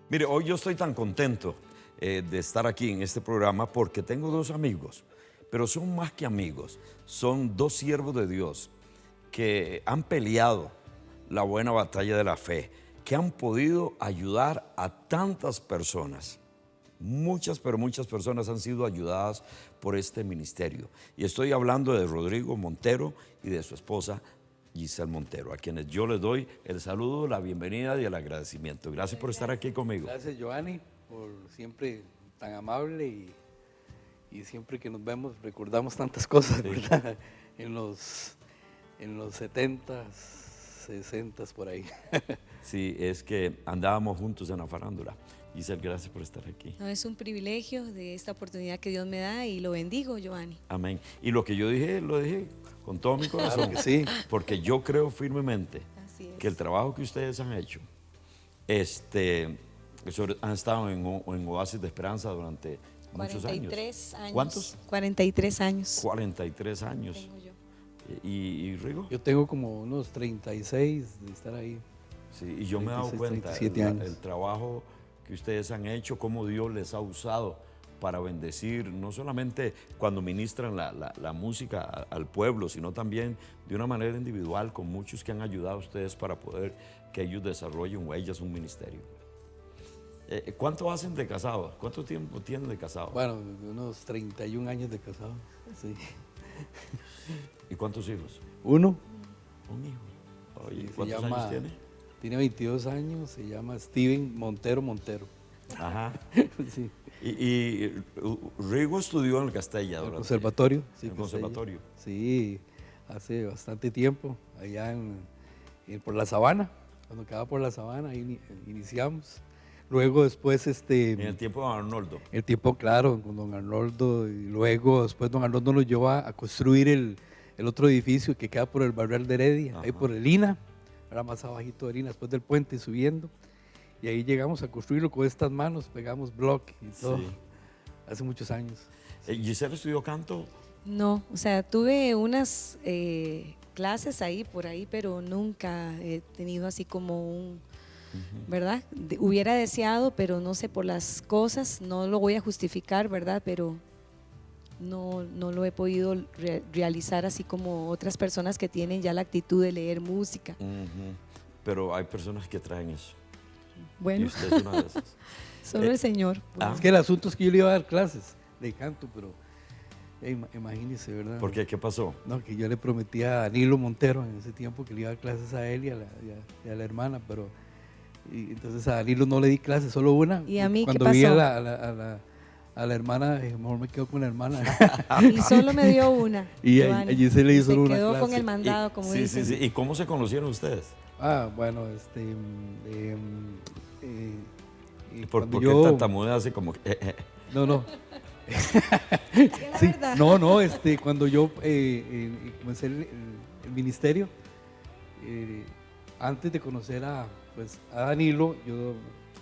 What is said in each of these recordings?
Mire, hoy yo estoy tan contento de estar aquí en este programa porque tengo dos amigos, pero son más que amigos, son dos siervos de Dios que han peleado la buena batalla de la fe, que han podido ayudar a tantas personas. Muchas, pero muchas personas han sido ayudadas por este ministerio. Y estoy hablando de Rodrigo Montero y de su esposa Giselle Montero, a quienes yo les doy el saludo, la bienvenida y el agradecimiento. Gracias por estar aquí conmigo. Gracias, Giovanni, por siempre tan amable y siempre que nos vemos recordamos tantas cosas, Sí. ¿verdad? En los 70s, 60s, por ahí. Sí, es que andábamos juntos en la farándula. Giselle, gracias por estar aquí. No, es un privilegio de esta oportunidad que Dios me da y lo bendigo, Giovanni. Amén. Y lo que yo dije, lo dije con todo mi corazón. Claro que sí. Porque yo creo firmemente Así es. que el trabajo que ustedes han hecho, han estado en Oasis de Esperanza durante muchos años. 43 años. ¿Cuántos? 43 años. 43 años. Tengo yo. ¿Y Rigo? Yo tengo como unos 36 de estar ahí. Sí, y yo me he dado 36, cuenta 37 años. el trabajo que ustedes han hecho, cómo Dios les ha usado para bendecir, no solamente cuando ministran la música al pueblo, sino también de una manera individual con muchos que han ayudado a ustedes para poder que ellos desarrollen o ellas un ministerio. ¿Cuánto hacen de casados? ¿Cuánto tiempo tienen de casados? Bueno, unos 31 años de casado, sí. ¿Y cuántos hijos? Uno, Un hijo. Oye, Sí, se ¿cuántos llama- años tiene? tiene 22 años, se llama Steven Montero Montero. Ajá. Sí. Y Rigo estudió en el Castella El durante conservatorio. Sí, el pues, conservatorio. Sí, hace bastante tiempo, allá por la Sabana, cuando quedaba por la Sabana, ahí iniciamos. Luego después, En el tiempo de Arnoldo. el tiempo claro, con don Arnoldo, y luego después don Arnoldo nos llevó a construir el otro edificio que queda por el Barrial de Heredia, ahí Ajá. por el INA, era más abajito del INA, después del puente subiendo, y ahí llegamos a construirlo con estas manos, pegamos bloque y todo, Sí. hace muchos años. Giselle estudió canto. No, o sea, tuve unas clases ahí por ahí, pero nunca he tenido así como un, ¿verdad? Hubiera deseado, pero no sé por las cosas, no lo voy a justificar, ¿verdad? Pero no lo he podido realizar así como otras personas que tienen ya la actitud de leer música. Ujú. Pero hay personas que traen eso. Y Bueno, usted es una de esas. solo el Señor. Ah. Es que el asunto es que yo le iba a dar clases de canto, pero imagínese, ¿verdad? ¿Por qué? ¿Qué pasó? No, que yo le prometí a Danilo Montero en ese tiempo que le iba a dar clases a él y a la hermana, pero y entonces a Danilo no le di clases, solo una. ¿Y a mí qué Cuando vi pasó? a la hermana, dije, mejor me quedo con la hermana. Y solo me dio una. Y Giovanni. allí se le hizo se una quedó con clase. el mandado, como sí, dicen. sí, sí. ¿Y cómo se conocieron ustedes? Bueno, ¿Por cuando qué yo- tartamudea así como No. Es la Sí, verdad. no, cuando yo comencé el ministerio, antes de conocer pues, a Danilo, yo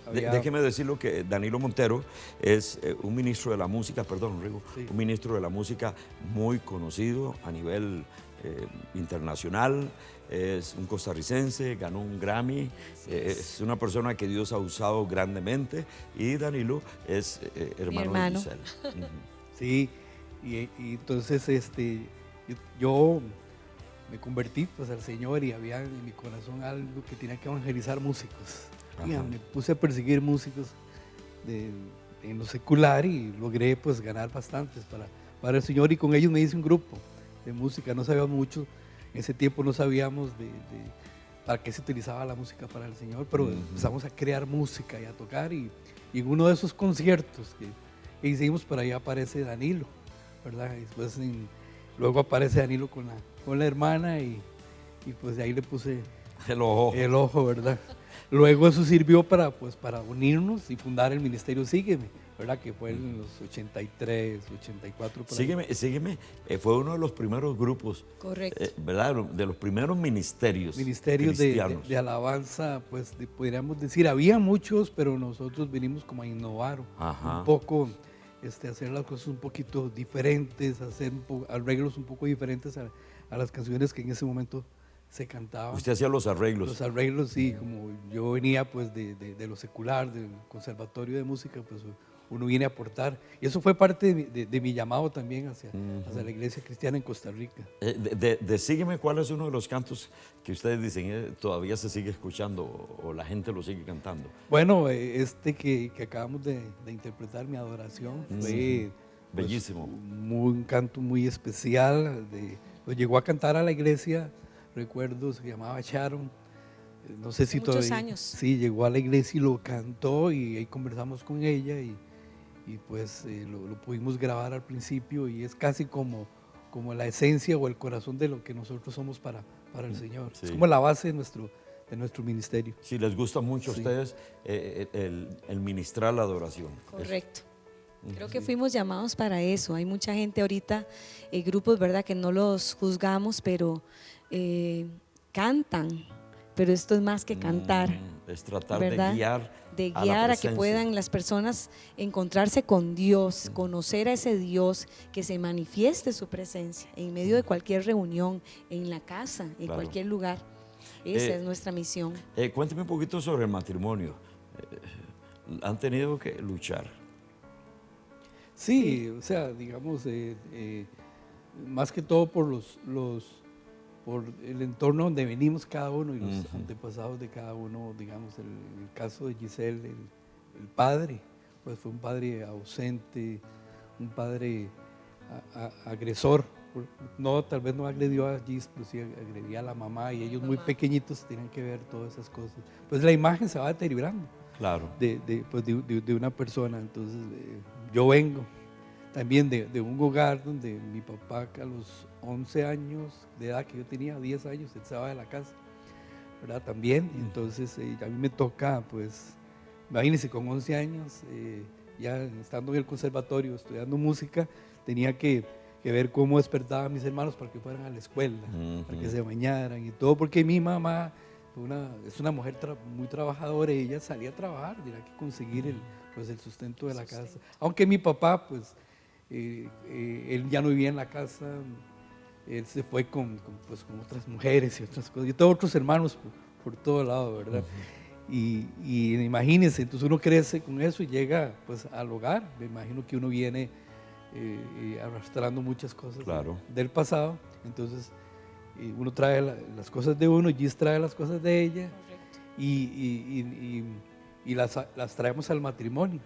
había... Déjeme decirlo que Danilo Montero es un ministro de la música, perdón, Rigo, Sí. un ministro de la música muy conocido a nivel internacional, es un costarricense, ganó un Grammy, es una persona que Dios ha usado grandemente y Danilo es hermano de hermano. Giselle. Ujú. Sí, y entonces yo me convertí pues, al Señor y había en mi corazón algo que tenía que evangelizar músicos. Y Ajá. me puse a perseguir músicos en lo secular y logré pues ganar bastantes para el Señor y con ellos me hice un grupo de música, no sabíamos mucho, en ese tiempo no sabíamos para qué se utilizaba la música para el Señor, pero Ujú. empezamos a crear música y a tocar y en uno de esos conciertos que hicimos por ahí aparece Danilo, ¿verdad? Y después luego aparece Danilo con la hermana y pues de ahí le puse El ojo. el ojo, ¿verdad? Luego eso sirvió para unirnos y fundar el Ministerio Sígueme, ¿verdad? Que fue en los 83, 84. por ahí. Sígueme, fue uno de los primeros grupos, Correcto. ¿verdad? De los primeros ministerios Ministerios cristianos. de alabanza, pues podríamos decir, había muchos, pero nosotros vinimos como a innovar Ajá. un poco, hacer las cosas un poquito diferentes, hacer arreglos un poco diferentes a las canciones que en ese momento se cantaba. Usted hacía los arreglos. Los arreglos, sí, como yo venía pues de lo secular, del conservatorio de música, pues uno viene a aportar. Y eso fue parte de mi llamado también hacia la iglesia cristiana en Costa Rica. Sígueme, ¿cuál es uno de los cantos que ustedes dicen todavía se sigue escuchando o la gente lo sigue cantando? Bueno, este que acabamos de interpretar, Mi Adoración, fue pues, bellísimo. Un canto muy especial. Lo llegó a cantar a la iglesia, recuerdo, se llamaba Sharon. No sé si muchos todavía. años. Sí, llegó a la iglesia y lo cantó y ahí conversamos con ella y pues lo pudimos grabar al principio y es casi como la esencia o el corazón de lo que nosotros somos para el Señor. Sí. Es como la base de nuestro ministerio. Si les gusta mucho a ustedes el ministrar la adoración. Correcto. Creo que fuimos llamados para eso. Hay mucha gente ahorita, grupos, ¿verdad?, que no los juzgamos, pero cantan. Pero esto es más que cantar. Es tratar, ¿verdad?, de guiar a que puedan las personas encontrarse con Dios, conocer a ese Dios, que se manifieste su presencia en medio de cualquier reunión, en la casa, en cualquier lugar. Esa es nuestra misión. Cuénteme un poquito sobre el matrimonio. ¿Han tenido que luchar? Sí, o sea, digamos, más que todo por por el entorno donde venimos cada uno y los antepasados de cada uno, digamos, en el caso de Giselle, el padre, pues fue un padre ausente, un padre agresor. No, tal vez no agredió a Gis, pero sí agredía a la mamá y ellos muy pequeñitos tenían que ver todas esas cosas. Pues la imagen se va deteriorando. Claro. De una persona. Entonces, yo vengo también de un hogar donde mi papá a los 11 años de edad que yo tenía, 10 años, él se va de la casa, ¿verdad? También, entonces a mí me toca, pues, imagínense, con 11 años, ya estando en el conservatorio, estudiando música, tenía que ver cómo despertaba a mis hermanos para que fueran a la escuela, para que se bañaran y todo, porque mi mamá es una mujer muy trabajadora y ella salía a trabajar, tenía que conseguir el sustento de la casa. Aunque mi papá, pues, él ya no vivía en la casa, él se fue con otras mujeres y otras cosas, y todos otros hermanos por todo lado, ¿verdad? Y imagínense, entonces uno crece con eso y llega pues al hogar. Me imagino que uno viene arrastrando muchas cosas del pasado, entonces uno trae las cosas de uno, Gis trae las cosas de ella. Correcto. Y las traemos al matrimonio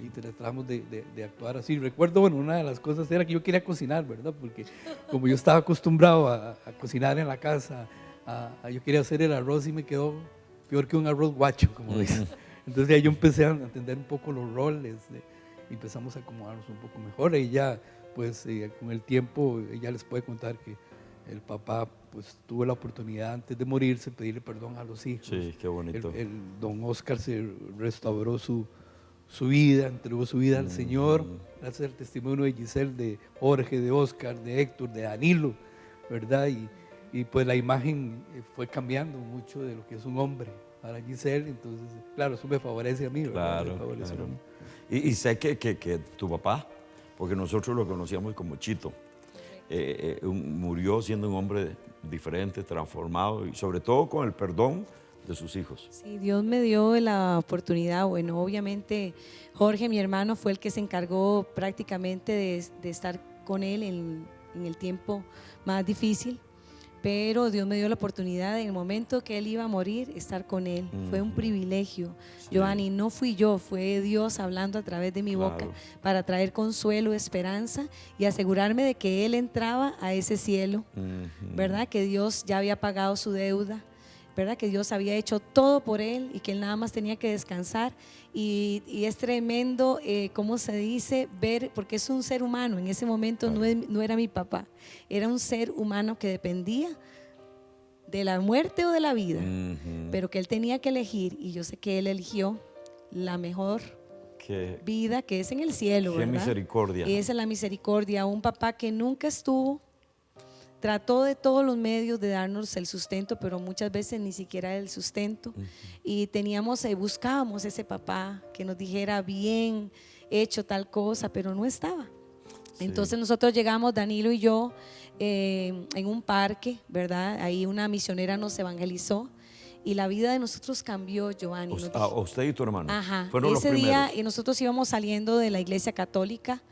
y tratamos de actuar así. Recuerdo, bueno, una de las cosas era que yo quería cocinar, ¿verdad? Porque como yo estaba acostumbrado a cocinar en la casa, yo quería hacer el arroz y me quedó peor que un arroz guacho, como dicen. Entonces ahí yo empecé a entender un poco los roles, y empezamos a acomodarnos un poco mejor. Ella, pues con el tiempo, ella les puede contar que el papá pues tuvo la oportunidad antes de morirse pedirle perdón a los hijos. Sí, qué bonito. El don Oscar se restauró su vida, entregó su vida al Señor, gracias al testimonio de Giselle, de Jorge, de Oscar, de Héctor, de Danilo, ¿verdad? Y pues la imagen fue cambiando mucho de lo que es un hombre para Giselle, entonces, claro, eso me favorece a mí, ¿verdad? Claro, Me favorece a mí. Y sé que tu papá, porque nosotros lo conocíamos como Chito, murió siendo un hombre diferente, transformado y sobre todo con el perdón de sus hijos. Sí, Dios me dio la oportunidad. Bueno, obviamente Jorge, mi hermano, fue el que se encargó prácticamente de estar con él en el tiempo más difícil, pero Dios me dio la oportunidad en el momento que él iba a morir, estar con él. Fue un privilegio. Sí. Giovanni, no fui yo, fue Dios hablando a través de mi boca para traer consuelo, esperanza y asegurarme de que él entraba a ese cielo, ¿verdad? Que Dios ya había pagado su deuda, ¿verdad? Que Dios había hecho todo por él y que él nada más tenía que descansar. Y es tremendo, ¿cómo se dice? Ver, porque es un ser humano, en ese momento no era mi papá, era un ser humano que dependía de la muerte o de la vida, pero que él tenía que elegir, y yo sé que él eligió la mejor vida, que es en el cielo, ¿verdad? Qué misericordia. Esa es la misericordia, un papá que nunca estuvo, trató de todos los medios de darnos el sustento, pero muchas veces ni siquiera el sustento. Y buscábamos ese papá que nos dijera bien hecho tal cosa, pero no estaba. Entonces nosotros llegamos, Danilo y yo, en un parque, ¿verdad? Ahí una misionera nos evangelizó y la vida de nosotros cambió, Giovanni. Usted y tu hermano. Ajá. Fueron Ese los día primeros. nosotros íbamos saliendo de la iglesia católica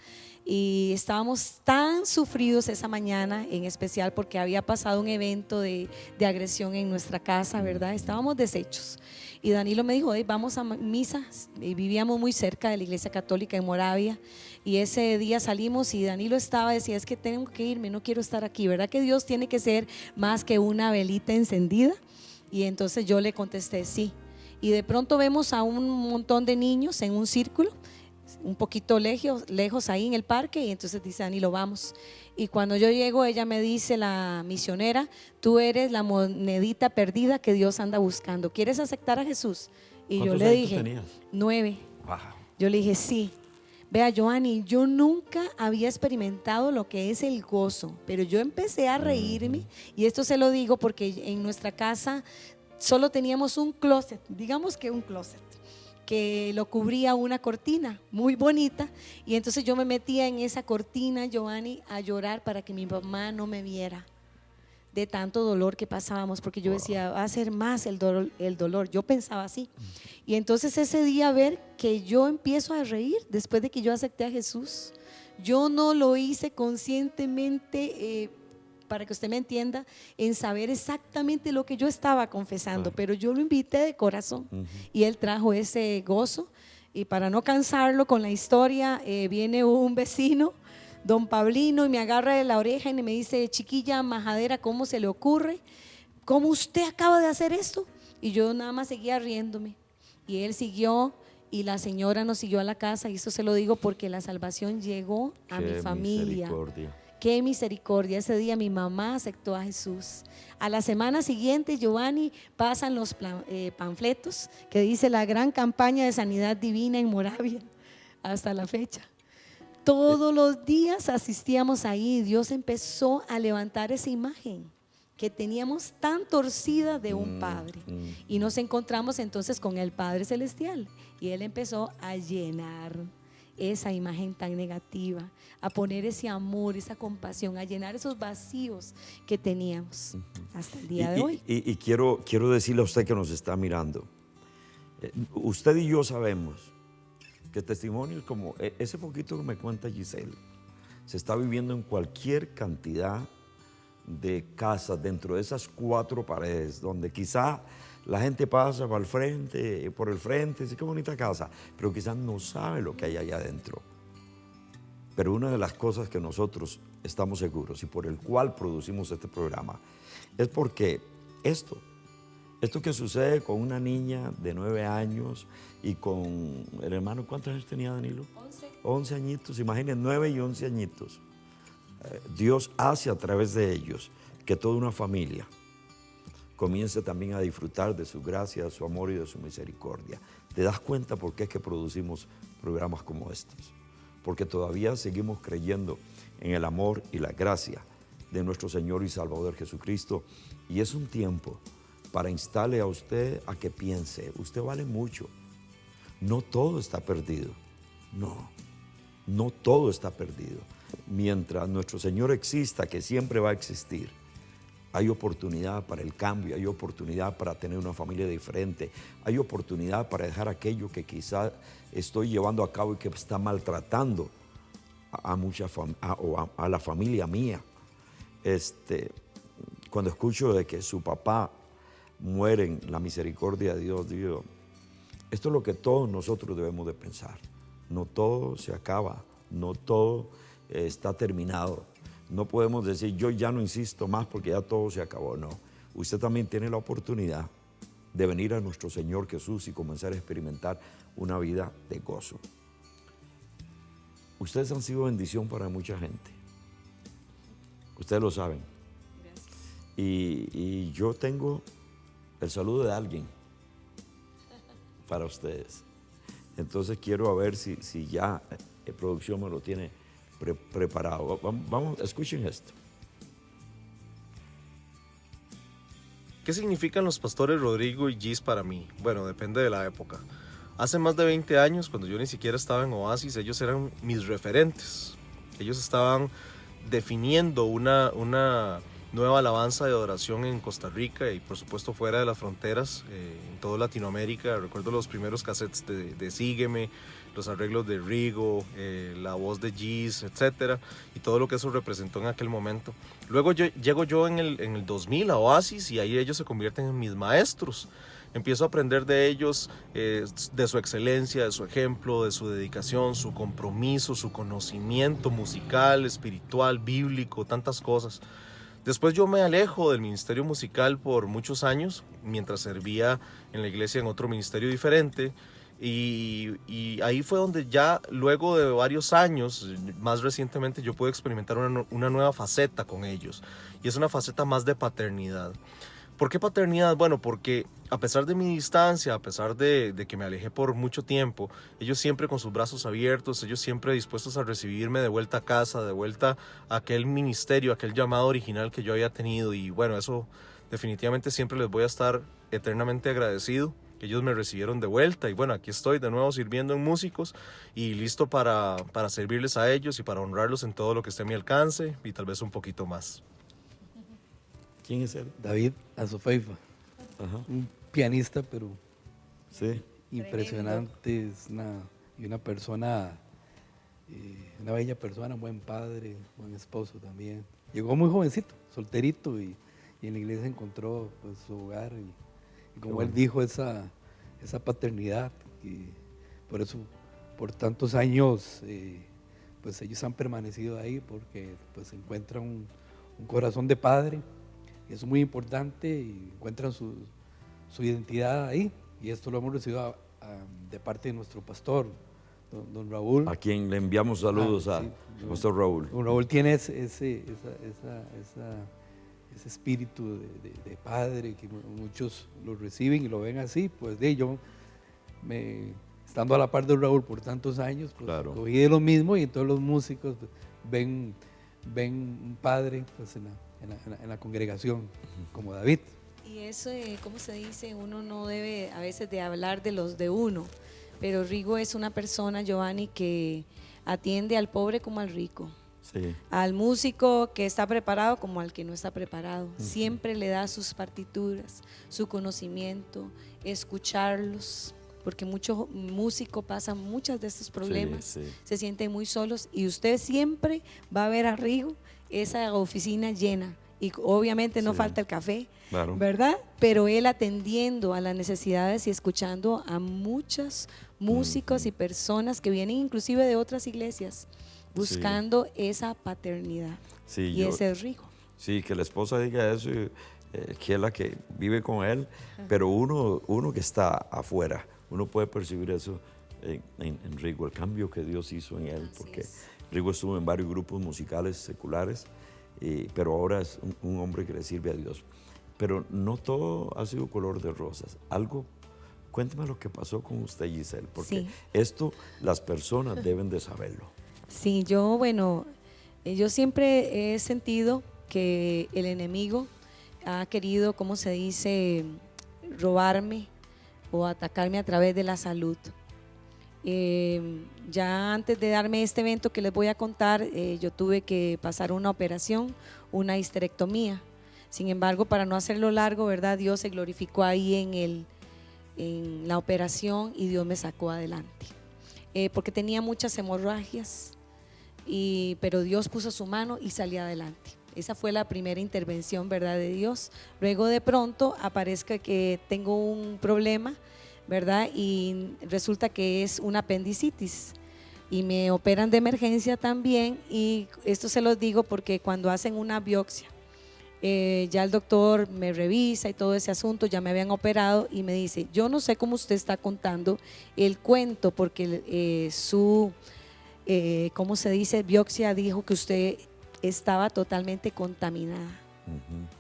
y estábamos tan sufridos esa mañana, en especial porque había pasado un evento de agresión en nuestra casa, ¿verdad? Estábamos deshechos. Y Danilo me dijo, hey, vamos a misa. Y vivíamos muy cerca de la iglesia católica en Moravia. Y ese día salimos y Danilo decía, es que tengo que irme, no quiero estar aquí. ¿Verdad que Dios tiene que ser más que una velita encendida? Y entonces yo le contesté, sí. Y de pronto vemos a un montón de niños en un círculo, un poquito lejos ahí en el parque, y entonces dice Danilo, vamos. Y cuando yo llego, ella me dice, la misionera, tú eres la monedita perdida que Dios anda buscando. ¿Quieres aceptar a Jesús? Y yo le dije, tenías? 9. Wow. Yo le dije, sí. Vea, Giovanni, yo nunca había experimentado lo que es el gozo, pero yo empecé a reírme, y esto se lo digo porque en nuestra casa solo teníamos un closet, digamos que un closet, que lo cubría una cortina muy bonita, y entonces yo me metía en esa cortina, Giovanni, a llorar para que mi mamá no me viera de tanto dolor que pasábamos, porque yo decía, va a ser más el dolor, yo pensaba así. Y entonces ese día ver que yo empiezo a reír después de que yo acepté a Jesús, yo no lo hice conscientemente, para que usted me entienda, en saber exactamente lo que yo estaba confesando, pero yo lo invité de corazón, y él trajo ese gozo. Y para no cansarlo con la historia, viene un vecino, don Pablino, y me agarra de la oreja y me dice, chiquilla majadera, ¿cómo se le ocurre? ¿Cómo usted acaba de hacer esto? Y yo nada más seguía riéndome, y él siguió, y la señora nos siguió a la casa, y esto se lo digo porque la salvación llegó a mi familia. Misericordia. Qué misericordia. Ese día mi mamá aceptó a Jesús. A la semana siguiente, Giovanni, pasan los panfletos que dice la gran campaña de sanidad divina en Moravia, hasta la fecha. Todos los días asistíamos ahí. Dios empezó a levantar esa imagen que teníamos tan torcida de un Padre, y nos encontramos entonces con el Padre Celestial, y Él empezó a llenar esa imagen tan negativa, a poner ese amor, esa compasión, a llenar esos vacíos que teníamos hasta el día de hoy. Y quiero decirle a usted que nos está mirando, usted y yo sabemos que testimonios como ese poquito que me cuenta Giselle se está viviendo en cualquier cantidad de casas dentro de esas 4 paredes, donde quizá la gente pasa por el frente, dice qué bonita casa, pero quizás no sabe lo que hay allá adentro. Pero una de las cosas que nosotros estamos seguros y por el cual producimos este programa es porque esto que sucede con una niña de 9 años y con el hermano, ¿cuántos años tenía Danilo? 11 añitos, imaginen, 9 y 11 añitos. Dios hace a través de ellos que toda una familia comience también a disfrutar de su gracia, de su amor y de su misericordia. ¿Te das cuenta por qué es que producimos programas como estos? Porque todavía seguimos creyendo en el amor y la gracia de nuestro Señor y Salvador Jesucristo, y es un tiempo para instarle a usted a que piense, usted vale mucho, no todo está perdido, no todo está perdido. Mientras nuestro Señor exista, que siempre va a existir, hay oportunidad para el cambio, hay oportunidad para tener una familia diferente, hay oportunidad para dejar aquello que quizás estoy llevando a cabo y que está maltratando a la familia mía. Cuando escucho de que su papá muere en la misericordia de Dios, digo, esto es lo que todos nosotros debemos de pensar. No todo se acaba, no todo está terminado. No podemos decir, yo ya no insisto más porque ya todo se acabó. No, usted también tiene la oportunidad de venir a nuestro Señor Jesús y comenzar a experimentar una vida de gozo. Ustedes han sido bendición para mucha gente. Ustedes lo saben. Y yo tengo el saludo de alguien para ustedes. Entonces quiero ver si ya producción me lo tiene preparado. Vamos, escuchen esto. ¿Qué significan los pastores Rodrigo y Gis para mí? Bueno, depende de la época. Hace más de 20 años, cuando yo ni siquiera estaba en Oasis, ellos eran mis referentes. porque ellos estaban definiendo una nueva alabanza de adoración en Costa Rica y por supuesto fuera de las fronteras, en toda Latinoamérica. Recuerdo los primeros cassettes de Sígueme, los arreglos de Rigo, la voz de Gis, etcétera, y todo lo que eso representó en aquel momento. Luego llego yo en el 2000 a Oasis y ahí ellos se convierten en mis maestros. Empiezo a aprender de ellos, de su excelencia, de su ejemplo, de su dedicación, su compromiso, su conocimiento musical, espiritual, bíblico, tantas cosas. Después yo me alejo del ministerio musical por muchos años, mientras servía en la iglesia en otro ministerio diferente, y ahí fue donde ya luego de varios años, más recientemente, yo pude experimentar una nueva faceta con ellos, y es una faceta más de paternidad. ¿Por qué paternidad? Bueno, porque a pesar de mi distancia, a pesar de que me alejé por mucho tiempo, ellos siempre con sus brazos abiertos, ellos siempre dispuestos a recibirme de vuelta a casa, de vuelta a aquel ministerio, aquel llamado original que yo había tenido. Y bueno, eso definitivamente siempre les voy a estar eternamente agradecido, que ellos me recibieron de vuelta. Y bueno, aquí estoy de nuevo sirviendo en Músicos y listo para servirles a ellos y para honrarlos en todo lo que esté a mi alcance y tal vez un poquito más. ¿Quién es él? David Azofeifa, un pianista, pero Sí. impresionante, es una persona, una bella persona, un buen padre, buen esposo también. Llegó muy jovencito, solterito, y en la iglesia encontró pues, su hogar y como él dijo, esa paternidad, y por eso por tantos años pues ellos han permanecido ahí porque pues encuentran un corazón de padre. Eso es muy importante y encuentran su identidad ahí. Y esto lo hemos recibido de parte de nuestro pastor, don Raúl. A quien le enviamos saludos a nuestro Raúl. Don Raúl tiene ese espíritu de padre que muchos lo reciben y lo ven así. Pues yo, estando a la par de Raúl por tantos años, pues Claro. cogí de lo mismo y entonces los músicos pues, ven un padre pues, en la congregación, como David. Y eso, ¿cómo se dice? Uno no debe a veces de hablar de los de uno, pero Rigo es una persona, Giovanni, que atiende al pobre como al rico, Sí. al músico que está preparado como al que no está preparado. Siempre le da sus partituras, su conocimiento, escucharlos, porque muchos músicos pasan muchos de estos problemas, Sí, sí. se sienten muy solos y usted siempre va a ver a Rigo esa oficina llena y obviamente no Sí. falta el café, Claro. ¿verdad? Pero él atendiendo a las necesidades y escuchando a muchos músicos y personas que vienen inclusive de otras iglesias buscando esa paternidad. Sí, Y ese es Rigo. Sí, que la esposa diga eso, que es la que vive con él, pero uno que está afuera, uno puede percibir eso en Rigo, el cambio que Dios hizo en él, Así porque es. Rigo estuvo en varios grupos musicales seculares, pero ahora es un hombre que le sirve a Dios. Pero no todo ha sido color de rosas. Cuéntame lo que pasó con usted, Giselle, porque Sí. esto las personas deben de saberlo. Sí, yo siempre he sentido que el enemigo ha querido, ¿cómo se dice?, robarme o atacarme a través de la salud. Ya antes de darme este evento que les voy a contar, yo tuve que pasar una operación, una histerectomía. Sin embargo, para no hacerlo largo, ¿verdad? Dios se glorificó ahí en la operación y Dios me sacó adelante. Porque tenía muchas hemorragias, pero Dios puso su mano y salí adelante. Esa fue la primera intervención, ¿verdad?, de Dios. Luego de pronto aparezca que tengo un problema, ¿verdad? Y resulta que es una apendicitis y me operan de emergencia también, y esto se los digo porque cuando hacen una biopsia, ya el doctor me revisa y todo ese asunto, ya me habían operado y me dice, yo no sé cómo usted está contando el cuento porque ¿cómo se dice? Biopsia dijo que usted estaba totalmente contaminada.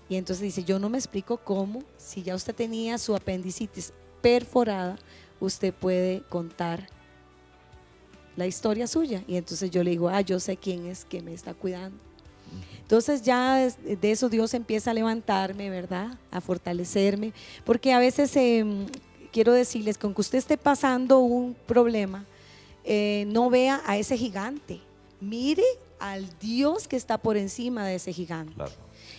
Y entonces dice, yo no me explico cómo, si ya usted tenía su apendicitis perforada, usted puede contar la historia suya. Y entonces yo le digo, yo sé quién es que me está cuidando. Entonces ya de eso Dios empieza a levantarme, ¿verdad?, a fortalecerme, porque a veces quiero decirles, con que usted esté pasando un problema, no vea a ese gigante, mire al Dios que está por encima de ese gigante. Claro.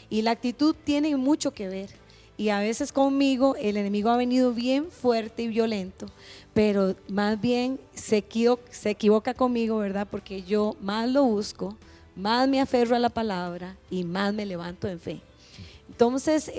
Y la actitud tiene mucho que ver. Y a veces conmigo el enemigo ha venido bien fuerte y violento, pero más bien se equivoca conmigo, ¿verdad? Porque yo más lo busco, más me aferro a la palabra y más me levanto en fe. Entonces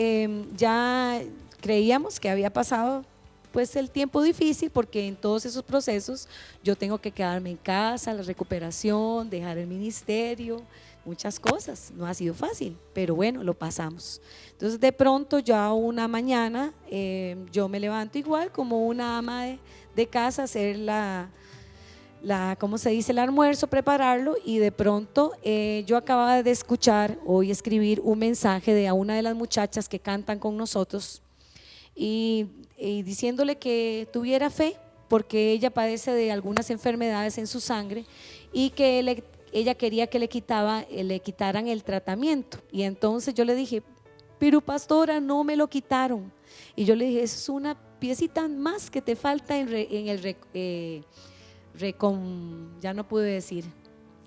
ya creíamos que había pasado pues el tiempo difícil, porque en todos esos procesos yo tengo que quedarme en casa, la recuperación, dejar el ministerio, muchas cosas. No ha sido fácil, pero bueno, lo pasamos. Entonces de pronto ya una mañana yo me levanto igual como una ama de casa, hacer ¿cómo se dice? El almuerzo, prepararlo, y de pronto yo acababa de escuchar o escribir un mensaje de a una de las muchachas que cantan con nosotros y diciéndole que tuviera fe porque ella padece de algunas enfermedades en su sangre y que ella quería que le quitaran el tratamiento. Y entonces yo le dije, pero pastora, no me lo quitaron. Y yo le dije, eso es una piecita más que te falta ya no pude decir.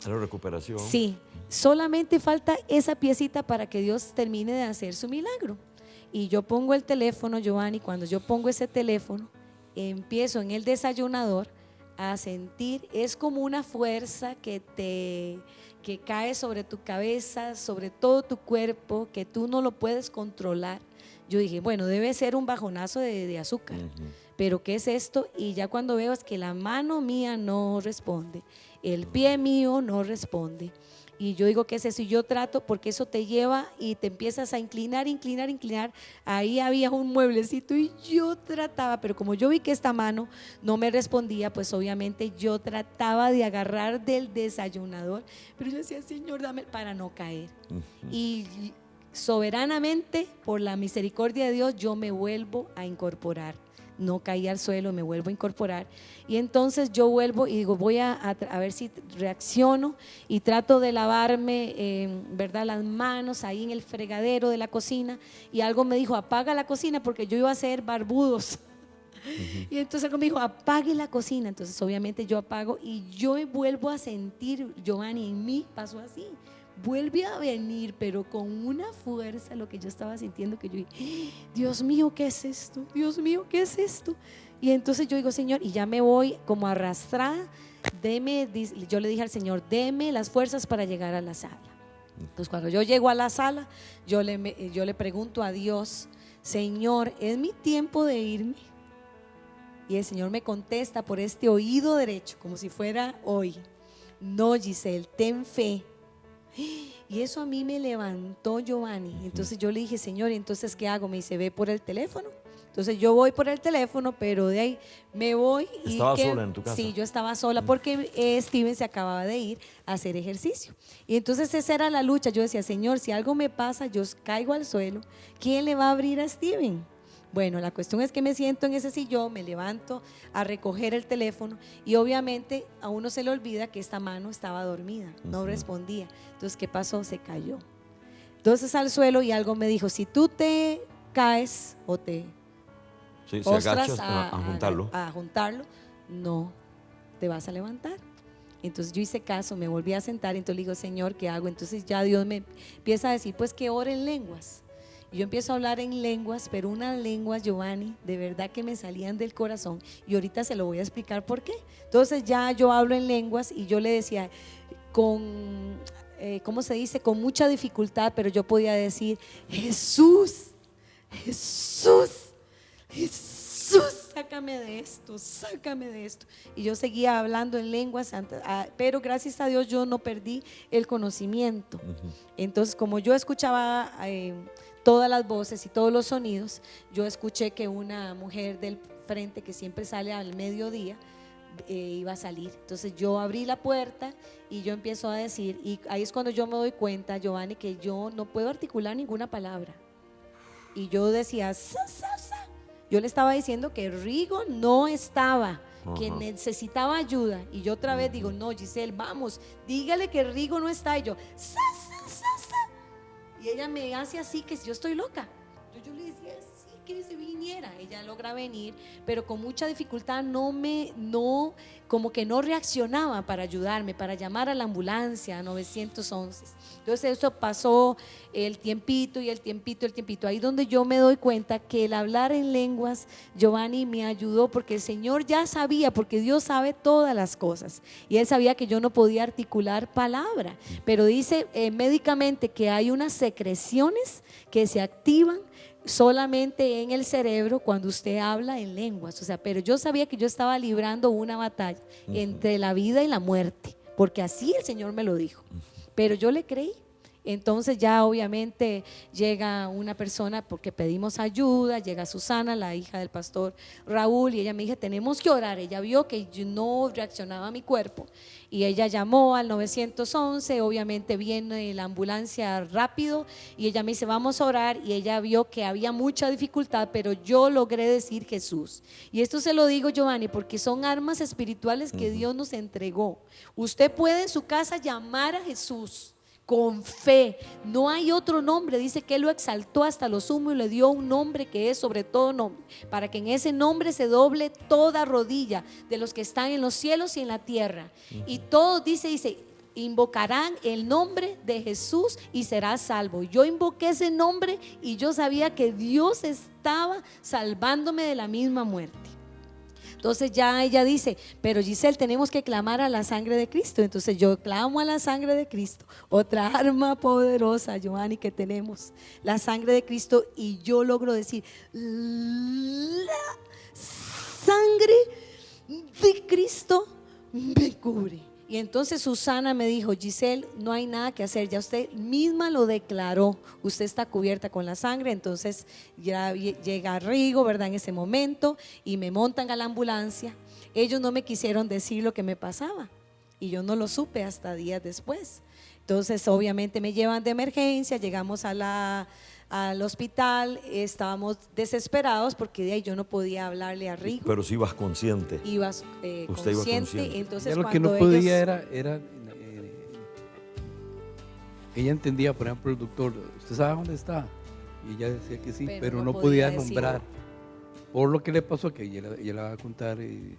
La recuperación. Sí, solamente falta esa piecita para que Dios termine de hacer su milagro. Y yo pongo el teléfono, Giovanni, cuando yo pongo ese teléfono, empiezo en el desayunador a sentir, es como una fuerza que cae sobre tu cabeza, sobre todo tu cuerpo, que tú no lo puedes controlar. Yo dije, bueno, debe ser un bajonazo de azúcar. Pero ¿qué es esto? Y ya cuando veo es que la mano mía no responde, el pie mío no responde. Y yo digo, ¿qué es eso? Y yo trato, porque eso te lleva y te empiezas a inclinar. Ahí había un mueblecito y yo trataba, pero como yo vi que esta mano no me respondía, pues obviamente yo trataba de agarrar del desayunador, pero yo decía, Señor, dame para no caer. Y soberanamente, por la misericordia de Dios, yo me vuelvo a incorporar. No caí al suelo, me vuelvo a incorporar. Y entonces yo vuelvo y digo, voy a ver si reacciono, y trato de lavarme, ¿verdad?, las manos ahí en el fregadero de la cocina. Y algo me dijo, apaga la cocina, porque yo iba a hacer barbudos. Y entonces algo me dijo, apague la cocina. Entonces obviamente yo apago y yo vuelvo a sentir, Giovanni, en mí pasó así. Vuelve a venir, pero con una fuerza, lo que yo estaba sintiendo, que yo dije, Dios mío, ¿qué es esto? Dios mío, ¿qué es esto? Y entonces yo digo, Señor, y ya me voy como arrastrada, yo le dije al Señor, deme las fuerzas para llegar a la sala. Entonces cuando yo llego a la sala, yo le pregunto a Dios, Señor, ¿es mi tiempo de irme? Y el Señor me contesta por este oído derecho, como si fuera hoy, no, Giselle, ten fe. Y eso a mí me levantó, Giovanni. Entonces yo le dije, Señor, ¿entonces qué hago? Me dice, ve por el teléfono. Entonces yo voy por el teléfono, pero de ahí me voy. ¿Estabas sola en tu casa? Sí, yo estaba sola porque Steven se acababa de ir a hacer ejercicio. Y entonces esa era la lucha. Yo decía, Señor, si algo me pasa, yo caigo al suelo, ¿quién le va a abrir a Steven? Bueno, la cuestión es que me siento en ese sillón, me levanto a recoger el teléfono y obviamente a uno se le olvida que esta mano estaba dormida, no respondía. Entonces, ¿qué pasó? Se cayó. Entonces al suelo, y algo me dijo, si tú te caes o te agachas a juntarlo, no te vas a levantar. Entonces yo hice caso, me volví a sentar, entonces le digo, Señor, ¿qué hago? Entonces ya Dios me empieza a decir, pues que ore en lenguas. Yo empiezo a hablar en lenguas, pero unas lenguas, Giovanni, de verdad que me salían del corazón, y ahorita se lo voy a explicar por qué. Entonces ya yo hablo en lenguas y yo le decía con, ¿cómo se dice? Con mucha dificultad, pero yo podía decir, Jesús, Jesús, Jesús, sácame de esto, sácame de esto. Y yo seguía hablando en lenguas, pero gracias a Dios yo no perdí el conocimiento. Entonces, como yo escuchaba todas las voces y todos los sonidos, yo escuché que una mujer del frente que siempre sale al mediodía iba a salir. Entonces yo abrí la puerta y yo empiezo a decir, y ahí es cuando yo me doy cuenta, Giovanni, que yo no puedo articular ninguna palabra. Y yo decía, sa, sa, sa. Yo le estaba diciendo que Rigo no estaba, que necesitaba ayuda. Y yo otra vez digo, no, Giselle, vamos, dígale que Rigo no está. Y yo, sa, sa, sa, sa. Y ella me hace así, que yo estoy loca. Yo le decía así, que se viniera. Ella logra venir, pero con mucha dificultad como que no reaccionaba para ayudarme, para llamar a la ambulancia, a 911. Entonces eso pasó el tiempito y el tiempito, ahí donde yo me doy cuenta que el hablar en lenguas, Giovanni, me ayudó, porque el Señor ya sabía, porque Dios sabe todas las cosas, y Él sabía que yo no podía articular palabra, pero dice médicamente que hay unas secreciones que se activan solamente en el cerebro cuando usted habla en lenguas. O sea, pero yo sabía que yo estaba librando una batalla entre la vida y la muerte, porque así el Señor me lo dijo, pero yo le creí. Entonces ya obviamente llega una persona, porque pedimos ayuda, llega Susana, la hija del pastor Raúl, y ella me dijo, tenemos que orar. Ella vio que yo no reaccionaba a mi cuerpo y ella llamó al 911, obviamente viene la ambulancia rápido y ella me dice, vamos a orar, y ella vio que había mucha dificultad, pero yo logré decir Jesús. Y esto se lo digo, Giovanni, porque son armas espirituales que Dios nos entregó. Usted puede en su casa llamar a Jesús con fe, no hay otro nombre. Dice que Él lo exaltó hasta lo sumo y le dio un nombre que es sobre todo nombre, para que en ese nombre se doble toda rodilla de los que están en los cielos y en la tierra. Y todos, dice, invocarán el nombre de Jesús y serás salvo. Yo invoqué ese nombre y yo sabía que Dios estaba salvándome de la misma muerte. Entonces ya ella dice, pero Giselle, tenemos que clamar a la sangre de Cristo. Entonces yo clamo a la sangre de Cristo, otra arma poderosa, Giovanni, que tenemos, la sangre de Cristo, y yo logro decir, la sangre de Cristo me cubre. Y entonces Susana me dijo, Giselle, no hay nada que hacer, ya usted misma lo declaró, usted está cubierta con la sangre. Entonces ya llega Rigo, ¿verdad? En ese momento, y me montan a la ambulancia. Ellos no me quisieron decir lo que me pasaba y yo no lo supe hasta días después. Entonces obviamente me llevan de emergencia, llegamos al hospital, estábamos desesperados porque de ahí yo no podía hablarle a Rigo. Pero si ibas consciente. Usted iba consciente. Entonces, ya lo que no podía era ella entendía, por ejemplo, el doctor, ¿usted sabe dónde está? Y ella decía que sí, pero no podía nombrar. Por lo que le pasó, que ella le va a contar, le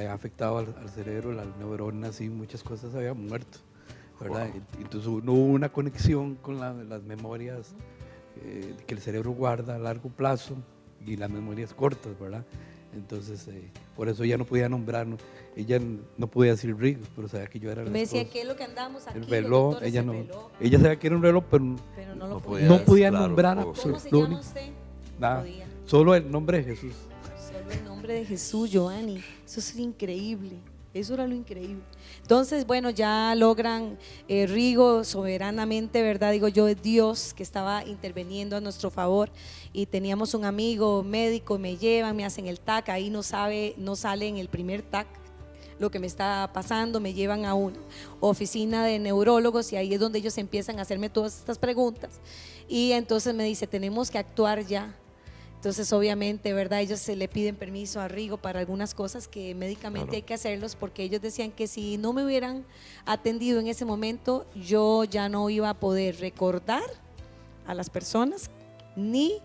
ha afectado al cerebro, las neuronas y muchas cosas habían muerto, ¿verdad? Wow. Entonces no hubo una conexión con las memorias que el cerebro guarda a largo plazo y las memorias cortas, ¿verdad? Entonces, por eso ella no podía nombrar, ella no podía decir Rigo, pero sabía que yo era el me decía, ¿qué es lo que andamos aquí? El reloj, ella sabía que era un reloj, pero no podía nombrar absolutamente. ¿Cómo se llama usted? Nada, solo el nombre de Jesús. Solo el nombre de Jesús, Giovanni. Eso es increíble. Eso era lo increíble. Entonces, bueno, ya logran Rigo soberanamente, ¿verdad? Digo yo, Dios que estaba interviniendo a nuestro favor, y teníamos un amigo médico, me llevan, me hacen el TAC, ahí no sale en el primer TAC lo que me está pasando, me llevan a una oficina de neurólogos y ahí es donde ellos empiezan a hacerme todas estas preguntas, y entonces me dice, tenemos que actuar ya. Entonces obviamente, ¿verdad? Ellos se le piden permiso a Rigo para algunas cosas que médicamente hay que hacerlos, porque ellos decían que si no me hubieran atendido en ese momento, yo ya no iba a poder recordar a las personas ni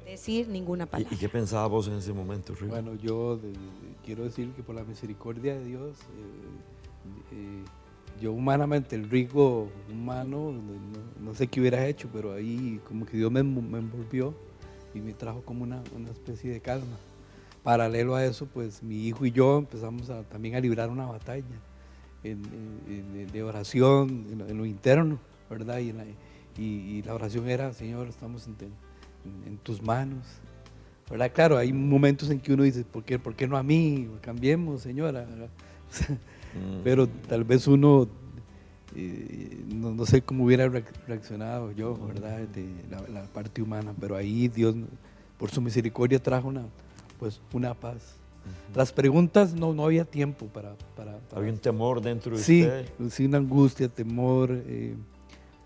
decir ninguna palabra. ¿Y qué pensabas vos en ese momento, Rigo? Bueno, yo quiero decir que por la misericordia de Dios, yo humanamente, el Rigo humano, no sé qué hubiera hecho, pero ahí como que Dios me envolvió y me trajo como una especie de calma. Paralelo a eso, pues mi hijo y yo empezamos también a librar una batalla de oración en lo interno, ¿verdad? Y la oración era, Señor, estamos en tus manos, ¿verdad? Claro, hay momentos en que uno dice, ¿por qué no a mí? Cambiemos, Señora. Pero tal vez uno, no sé cómo hubiera reaccionado yo, ¿verdad? De la parte humana, pero ahí Dios, por su misericordia, trajo una paz. Las preguntas no había tiempo para había un temor dentro de usted. Sí, una angustia, temor,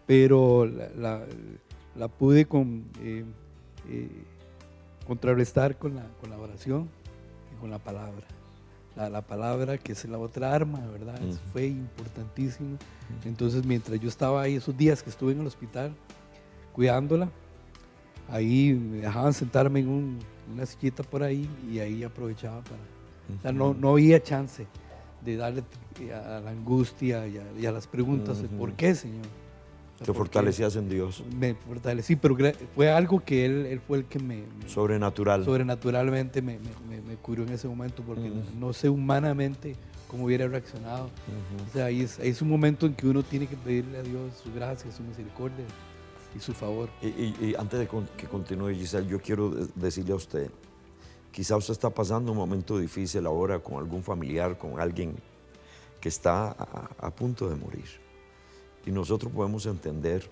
pero la pude contrarrestar con la oración y con la palabra. La palabra, que es la otra arma, ¿verdad? Fue importantísimo. Entonces, mientras yo estaba ahí, esos días que estuve en el hospital cuidándola, ahí me dejaban sentarme en una sillita por ahí y ahí aprovechaba para... O sea, no había chance de darle a la angustia y a las preguntas de ¿por qué, Señor? O sea, Te ¿por qué? fortalecías en Dios. Me fortalecí, pero fue algo que él fue el que Sobrenatural. sobrenaturalmente me curó en ese momento, porque no sé humanamente cómo hubiera reaccionado. O sea, ahí es un momento en que uno tiene que pedirle a Dios su gracia, su misericordia y su favor. Y antes de que continúe, Giselle, yo quiero decirle a usted, quizá usted está pasando un momento difícil ahora con algún familiar, con alguien que está a punto de morir. Y nosotros podemos entender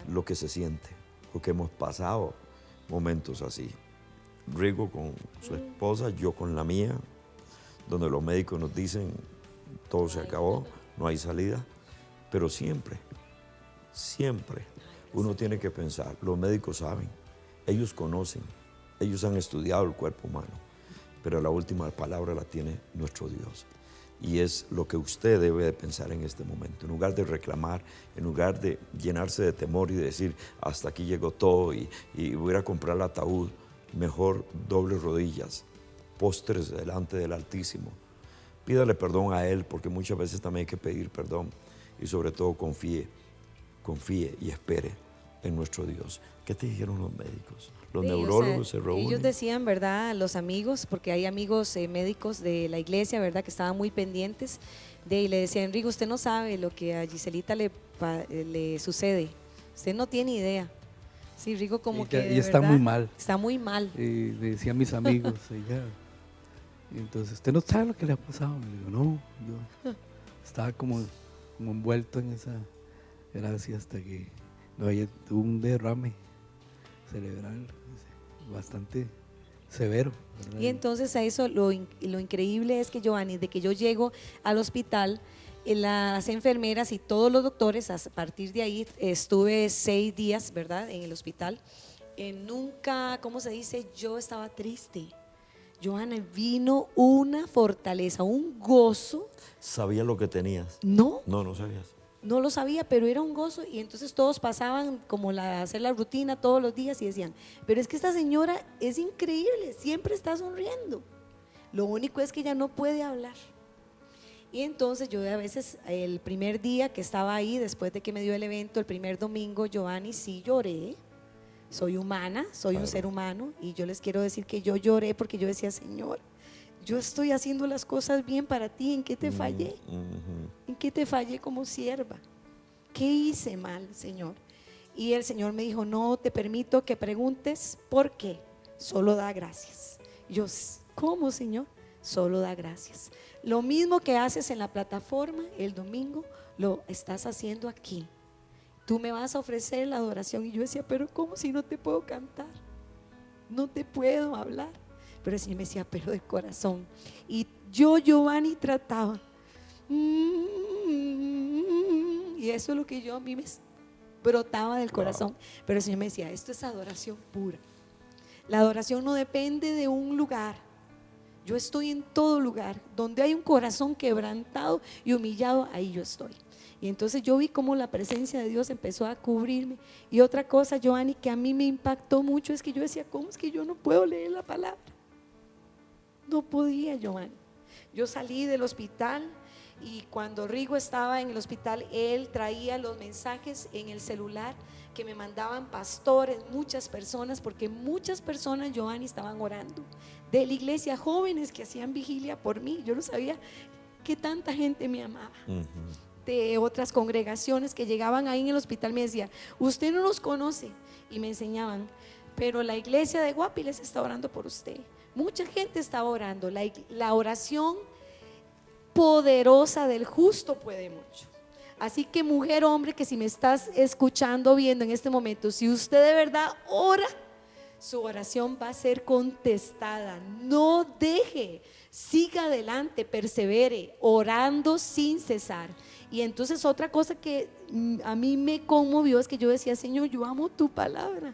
lo que se siente, porque hemos pasado momentos así. Rigo con su esposa, yo con la mía, donde los médicos nos dicen todo se acabó, no hay salida, pero siempre uno tiene que pensar, los médicos saben, ellos conocen, ellos han estudiado el cuerpo humano, pero la última palabra la tiene nuestro Dios. Y es lo que usted debe de pensar en este momento. En lugar de reclamar, en lugar de llenarse de temor y decir, hasta aquí llegó todo y voy a ir a comprar el ataúd, mejor doble rodillas, postres delante del Altísimo. Pídale perdón a Él, porque muchas veces también hay que pedir perdón. Y sobre todo confíe y espere en nuestro Dios. ¿Qué te dijeron los médicos? Los neurólogos se reúnen. Ellos decían, ¿verdad? Los amigos, porque hay amigos médicos de la iglesia, ¿verdad? Que estaban muy pendientes y le decían, Rigo, usted no sabe lo que a Giselita le sucede. Usted no tiene idea. Sí, Rigo como que y está muy mal. Está muy mal. Le decía a mis amigos, entonces, ¿usted no sabe lo que le ha pasado? Le digo, no, yo estaba como envuelto en esa gracia hasta que tuvo un derrame cerebral bastante severo, ¿verdad? Y entonces a eso lo increíble es que, Giovanni, de que yo llego al hospital, las enfermeras y todos los doctores, a partir de ahí estuve 6 días, ¿verdad?, en el hospital. Nunca, ¿cómo se dice? Yo estaba triste. Johanna, vino una fortaleza, un gozo. ¿Sabías lo que tenías? No. No sabías. No lo sabía, pero era un gozo. Y entonces todos pasaban como hacer la rutina todos los días y decían, pero es que esta señora es increíble, siempre está sonriendo. Lo único es que ella no puede hablar. Y entonces yo a veces, el primer día que estaba ahí, después de que me dio el evento, el primer domingo, Giovanni, sí lloré. Soy humana, soy un ser humano, y yo les quiero decir que yo lloré porque yo decía, Señor, yo estoy haciendo las cosas bien para ti, ¿en qué te fallé? ¿En qué te fallé como sierva? ¿Qué hice mal, Señor? Y el Señor me dijo, no te permito que preguntes por qué, solo da gracias. Yo, ¿cómo, Señor? Solo da gracias. Lo mismo que haces en la plataforma el domingo, lo estás haciendo aquí. Tú me vas a ofrecer la adoración. Y yo decía, pero ¿cómo si no te puedo cantar? No te puedo hablar. Pero el Señor me decía, pero de corazón. Y yo, Giovanni, trataba. Y eso es lo que a mí me brotaba del corazón. Pero el Señor me decía, esto es adoración pura. La adoración no depende de un lugar. Yo estoy en todo lugar. Donde hay un corazón quebrantado y humillado, ahí yo estoy. Y entonces yo vi cómo la presencia de Dios empezó a cubrirme. Y otra cosa, Giovanni, que a mí me impactó mucho es que yo decía, ¿cómo es que yo no puedo leer la palabra? No podía, Giovanni. Yo salí del hospital y cuando Rigo estaba en el hospital, él traía los mensajes en el celular que me mandaban pastores, muchas personas, porque muchas personas, Giovanni, estaban orando de la iglesia, jóvenes que hacían vigilia por mí. Yo no sabía que tanta gente me amaba. De otras congregaciones que llegaban ahí en el hospital me decían, usted no nos conoce, y me enseñaban, pero la iglesia de Guapiles está orando por usted. Mucha gente estaba orando. La oración poderosa del justo puede mucho. Así que, mujer, hombre, que si me estás escuchando, viendo en este momento, si usted de verdad ora, su oración va a ser contestada. No deje, siga adelante, persevere, orando sin cesar. Y entonces otra cosa que a mí me conmovió es que yo decía, Señor, yo amo tu palabra.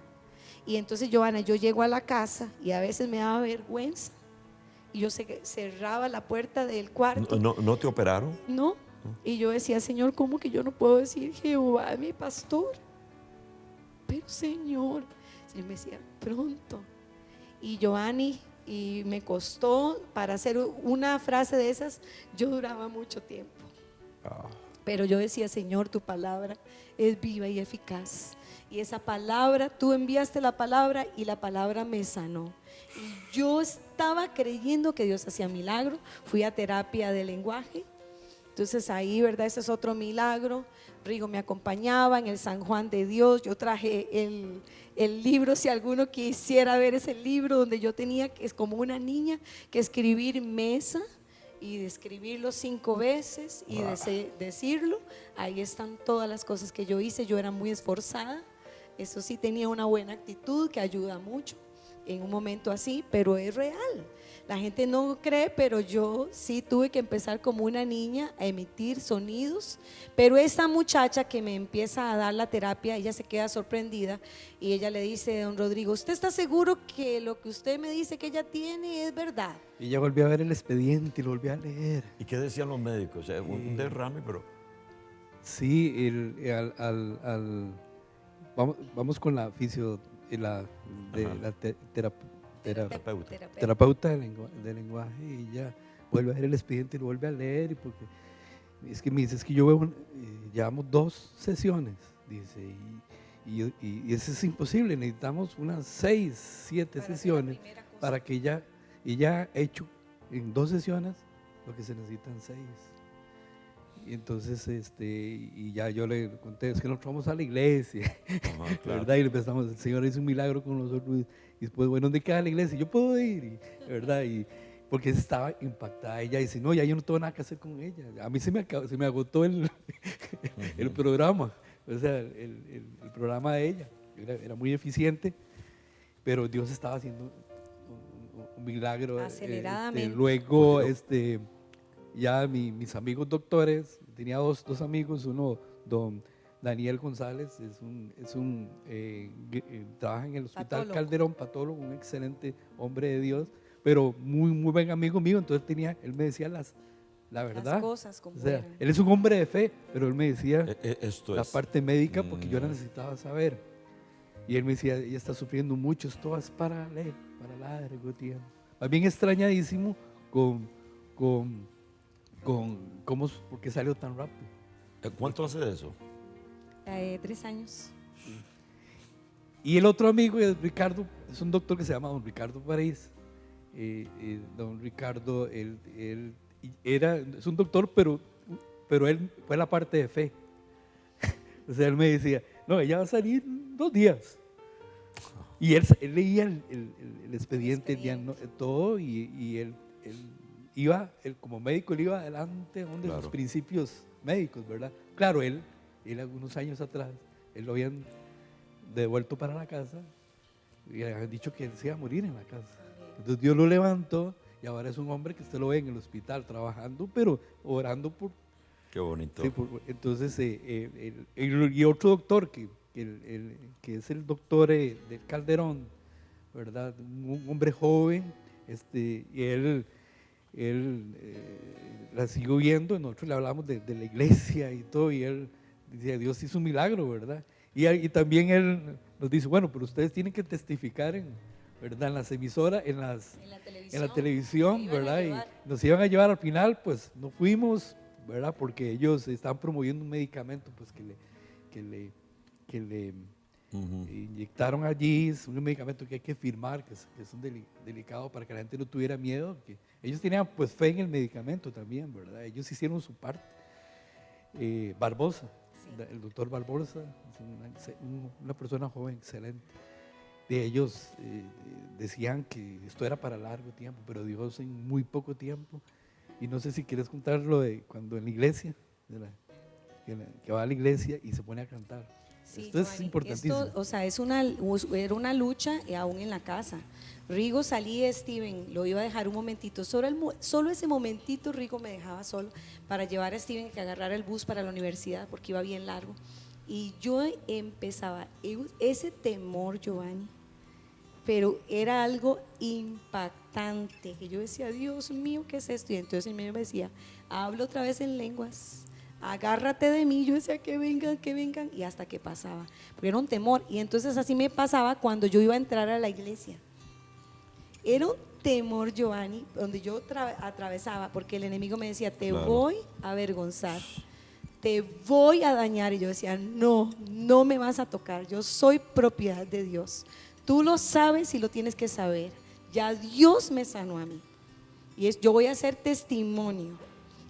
Y entonces, Giovanna, yo llego a la casa y a veces me daba vergüenza. Y yo cerraba la puerta del cuarto. ¿No te operaron? No. Y yo decía, Señor, ¿cómo que yo no puedo decir Jehová es mi pastor? Pero Señor, Y me decía, pronto. Y Giovanni, y me costó, para hacer una frase de esas, yo duraba mucho tiempo. Pero yo decía, Señor, tu palabra es viva y eficaz. Y esa palabra, tú enviaste la palabra y la palabra me sanó. Y yo estaba creyendo que Dios hacía milagro. Fui a terapia de lenguaje. Entonces ahí, ¿verdad? Ese es otro milagro. Rigo me acompañaba en el San Juan de Dios. Yo traje el libro, si alguno quisiera ver ese libro, donde yo tenía, que es como una niña, que escribir mesa y escribirlo 5 veces y decirlo. Ahí están todas las cosas que yo hice. Yo era muy esforzada. Eso sí, tenía una buena actitud que ayuda mucho en un momento así, pero es real. La gente no cree, pero yo sí tuve que empezar como una niña a emitir sonidos. Pero esa muchacha que me empieza a dar la terapia, ella se queda sorprendida y ella le dice a don Rodrigo, ¿usted está seguro que lo que usted me dice que ella tiene es verdad? Y ella volvió a ver el expediente y lo volvió a leer. ¿Y qué decían los médicos? Un derrame, pero... Sí, vamos con la fisio, terapeuta de lenguaje, y ella vuelve a ver el expediente y lo vuelve a leer, y porque es que me dice, es que yo veo, llevamos 2 sesiones, dice, y eso es imposible, necesitamos unas 6, 7 sesiones para que ella ha hecho en 2 sesiones lo que se necesitan 6. Y entonces, y ya yo le conté, es que nosotros vamos a la iglesia, claro. ¿verdad? Y le empezamos, el Señor hizo un milagro con nosotros, y después, bueno, ¿dónde queda la iglesia? Yo puedo ir, ¿verdad? Y porque estaba impactada. Ella dice, no, ya yo no tengo nada que hacer con ella. A mí se me agotó el programa, o sea, el programa de ella. Era muy eficiente, pero Dios estaba haciendo un milagro. Aceleradamente. Luego, ya mis amigos doctores, tenía dos amigos, uno, don Daniel González, trabaja en el Hospital Patólogo. Calderón, patólogo, un excelente hombre de Dios, pero muy, muy buen amigo mío. Entonces él me decía la verdad. Las cosas como O sea, eran. él es un hombre de fe, pero él me decía Esto la es... parte médica, porque yo la necesitaba saber. Y él me decía, ella está sufriendo mucho, esto es para largo tiempo. Más bien extrañadísimo ¿por qué salió tan rápido? ¿Cuánto hace de eso? 3 años. Y el otro amigo es Ricardo, es un doctor que se llama don Ricardo París. Don Ricardo, él es un doctor, pero él fue la parte de fe. O sea, él me decía, no, ella va a salir 2 días. Y él leía el expediente, todo, y él como médico, él iba adelante de los principios médicos, ¿verdad? Claro, él algunos años atrás, él lo habían devuelto para la casa y le habían dicho que él se iba a morir en la casa. Entonces Dios lo levantó y ahora es un hombre que usted lo ve en el hospital trabajando, pero orando por... Qué bonito. Sí, entonces, y otro doctor que es el doctor del Calderón, ¿verdad? Un hombre joven, y él la siguió viendo, nosotros le hablamos de la iglesia y todo, y él decía, Dios hizo un milagro, ¿verdad? Y también él nos dice, bueno, pero ustedes tienen que testificar ¿verdad? En las emisoras, en la televisión, ¿verdad? Y nos iban a llevar al final, pues no fuimos, ¿verdad? Porque ellos están promoviendo un medicamento, pues que le inyectaron allí. Es un medicamento que hay que firmar, que es un delicado, para que la gente no tuviera miedo, que ellos tenían pues fe en el medicamento también, ¿verdad? Ellos hicieron su parte. Barbosa, sí. El doctor Barbosa, es una persona joven, excelente. De ellos decían que esto era para largo tiempo, pero Dios en muy poco tiempo. Y no sé si quieres contar lo de cuando en la iglesia, que va a la iglesia y se pone a cantar. Sí, esto es importantísimo. Esto, o sea, era una lucha aún en la casa. Rigo salía, Steven lo iba a dejar un momentito, solo ese momentito Rigo me dejaba solo para llevar a Steven que agarrara el bus para la universidad porque iba bien largo. Y yo empezaba, ese temor, Giovanni, pero era algo impactante, que yo decía, Dios mío, ¿qué es esto? Y entonces el mío me decía, habla otra vez en lenguas, agárrate de mí. Yo decía que vengan, y hasta que pasaba, porque era un temor. Y entonces así me pasaba cuando yo iba a entrar a la iglesia. Era un temor, Giovanni, donde yo atravesaba, porque el enemigo me decía, te voy a avergonzar, te voy a dañar. Y yo decía, no, no me vas a tocar, yo soy propiedad de Dios. Tú lo sabes y lo tienes que saber. Ya Dios me sanó a mí. Y yo voy a ser testimonio,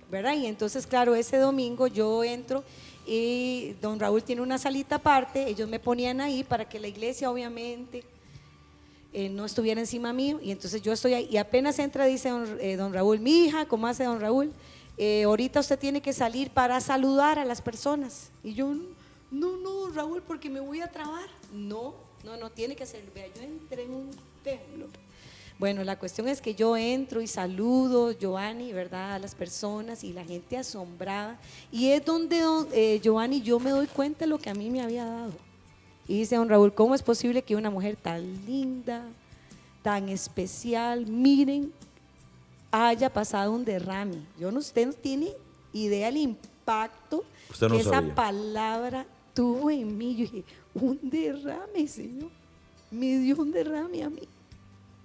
¿verdad? Y entonces, claro, ese domingo yo entro y don Raúl tiene una salita aparte. Ellos me ponían ahí para que la iglesia, obviamente, no estuviera encima mío. Y entonces yo estoy ahí y apenas entra, dice don Raúl, mi hija, ¿cómo hace don Raúl? Ahorita usted tiene que salir para saludar a las personas. Y yo, no, Raúl, porque me voy a trabar. No, tiene que hacerlo. Vea, yo entré en un templo. Bueno, la cuestión es que yo entro y saludo, Giovanni, ¿verdad?, a las personas, y la gente asombrada. Y es donde, Giovanni, yo me doy cuenta de lo que a mí me había dado. Y dice don Raúl, ¿cómo es posible que una mujer tan linda, tan especial, miren, haya pasado un derrame? Usted no tiene idea del impacto usted no que sabía. esa palabra tuvo en mí. Yo dije, un derrame, Señor, me dio un derrame a mí.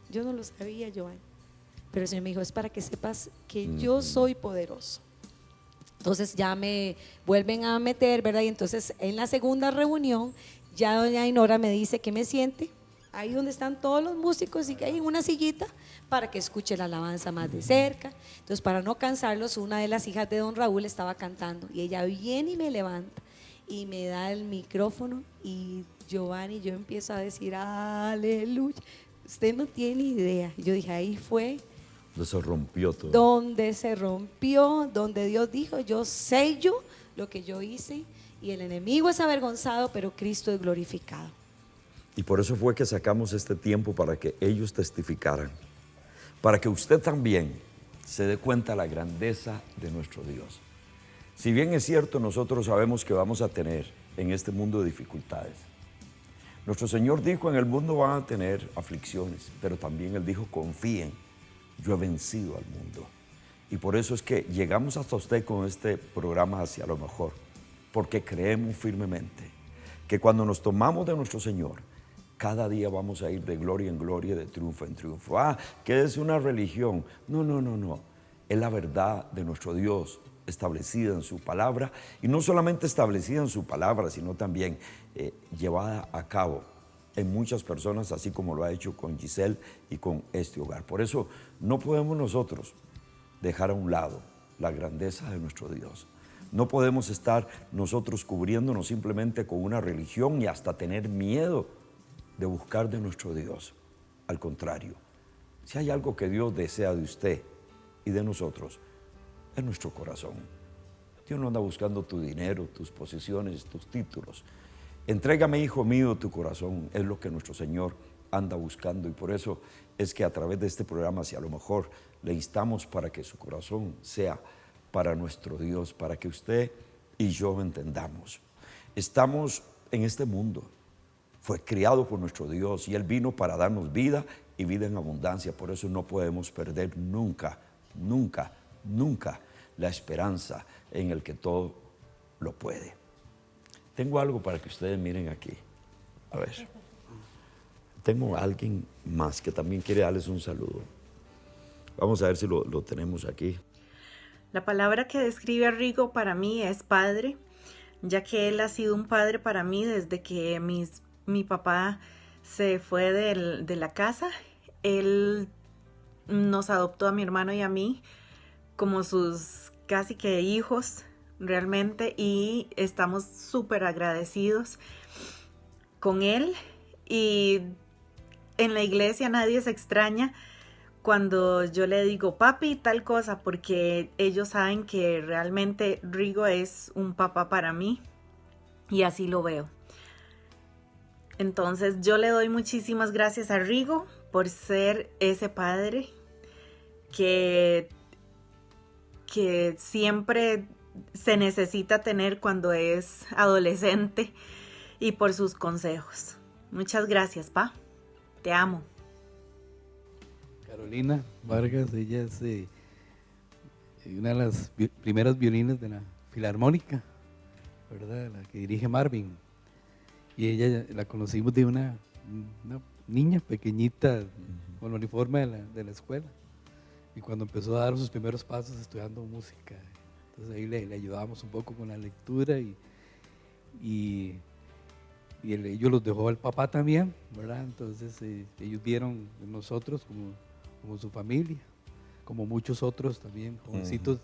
Yo no lo sabía, Giovanni, pero el Señor me dijo, es para que sepas que yo soy poderoso. Entonces ya me vuelven a meter, ¿verdad? Y entonces en la segunda reunión ya doña Ainora me dice que me siente ahí donde están todos los músicos, y que hay una sillita para que escuche la alabanza más de cerca. Entonces, para no cansarlos, una de las hijas de don Raúl estaba cantando y ella viene y me levanta y me da el micrófono, y Giovanni, yo empiezo a decir aleluya. Usted no tiene idea. Yo dije, ahí fue donde se rompió todo. Donde se rompió, donde Dios dijo, yo sello lo que yo hice, y el enemigo es avergonzado, pero Cristo es glorificado. Y por eso fue que sacamos este tiempo, para que ellos testificaran, para que usted también se dé cuenta de la grandeza de nuestro Dios. Si bien es cierto, nosotros sabemos que vamos a tener en este mundo de dificultades. Nuestro Señor dijo, en el mundo van a tener aflicciones, pero también Él dijo, confíen, yo he vencido al mundo. Y por eso es que llegamos hasta usted con este programa Hacia lo Mejor, porque creemos firmemente que cuando nos tomamos de nuestro Señor, cada día vamos a ir de gloria en gloria, de triunfo en triunfo. Que es una religión. No. Es la verdad de nuestro Dios, establecida en su palabra, y no solamente establecida en su palabra, sino también llevada a cabo en muchas personas, así como lo ha hecho con Giselle y con este hogar. Por eso no podemos nosotros dejar a un lado la grandeza de nuestro Dios. No podemos estar nosotros cubriéndonos simplemente con una religión y hasta tener miedo de buscar de nuestro Dios. Al contrario, si hay algo que Dios desea de usted y de nosotros, es nuestro corazón. Dios no anda buscando tu dinero, tus posesiones, tus títulos. Entrégame, hijo mío, tu corazón. Es lo que nuestro Señor anda buscando, y por eso es que a través de este programa, Hacia lo Mejor, le instamos para que su corazón sea para nuestro Dios, para que usted y yo entendamos. Estamos en este mundo, fue criado por nuestro Dios, y Él vino para darnos vida y vida en abundancia. Por eso no podemos perder nunca la esperanza en el que todo lo puede. Tengo algo para que ustedes miren aquí. A ver. Tengo a alguien más que también quiere darles un saludo. Vamos a ver si lo tenemos aquí. La palabra que describe a Rigo para mí es padre, ya que él ha sido un padre para mí desde que mi papá se fue de la casa. Él nos adoptó a mi hermano y a mí como sus casi que hijos realmente, y estamos súper agradecidos con él. Y en la iglesia nadie se extraña cuando yo le digo papi tal cosa, porque ellos saben que realmente Rigo es un papá para mí, y así lo veo. Entonces yo le doy muchísimas gracias a Rigo por ser ese padre que siempre se necesita tener cuando es adolescente, y por sus consejos. Muchas gracias, pa. Te amo. Carolina Vargas, ella es una de las primeras violinas de la filarmónica, ¿verdad? La que dirige Marvin. Y ella la conocimos de una niña pequeñita con el uniforme de la escuela. Y cuando empezó a dar sus primeros pasos estudiando música, entonces ahí le ayudábamos un poco con la lectura ellos los dejó el papá también, ¿verdad? Entonces ellos vieron en nosotros como su familia, como muchos otros también, jovencitos.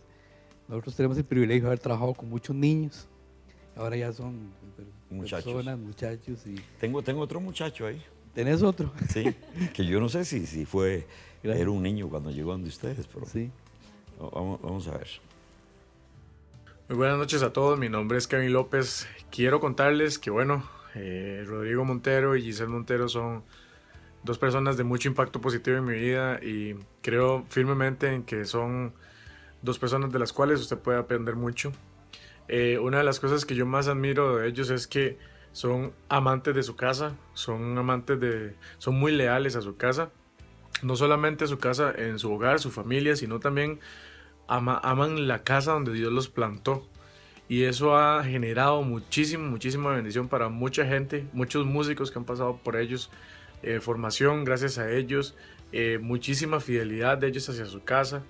Nosotros tenemos el privilegio de haber trabajado con muchos niños, ahora ya son personas, muchachos. Y tengo otro muchacho ahí. ¿Tenés otro? Sí, que yo no sé si era un niño cuando llegó donde ustedes, pero sí. Vamos a ver. Muy buenas noches a todos, mi nombre es Kevin López. Quiero contarles que Rodrigo Montero y Giselle Montero son dos personas de mucho impacto positivo en mi vida y creo firmemente en que son dos personas de las cuales usted puede aprender mucho. Una de las cosas que yo más admiro de ellos es que son amantes de su casa, son muy leales a su casa, no solamente a su casa en su hogar, su familia, sino también aman la casa donde Dios los plantó. Y eso ha generado muchísima bendición para mucha gente, muchos músicos que han pasado por ellos, formación gracias a ellos, muchísima fidelidad de ellos hacia su casa.